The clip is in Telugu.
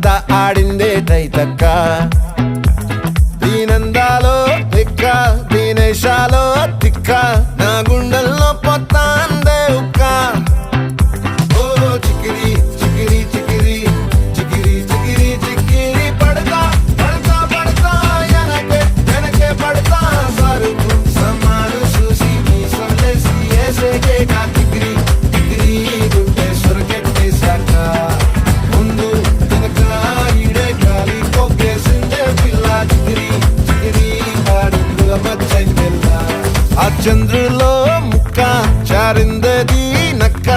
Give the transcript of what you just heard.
అంతా ఆడిందే తైతక్క దీనందాలో లెక్క దీనేశాలో తిక్క నా గుండెల్లో పొత్తాందే ఉక్క ఓ చికిరి చికిరి చికిరి చికిరి చికిరి చికిరి పడతా పడతా పడతా వెనకే పడతా సరుకు సమాను చూసి మీ సొల్లేసి ఏసేకే కా చికిరి చికిరి గుండె సొరకెట్టేశాక ముందు వెనక ఈడే గాలి కొక్కేసిందే పిల్ల చికిరి చికిరి ఆడుగుల మచ్చైన పిల్ల ఆ చంద్రులో ముక్క చారిందది నక్క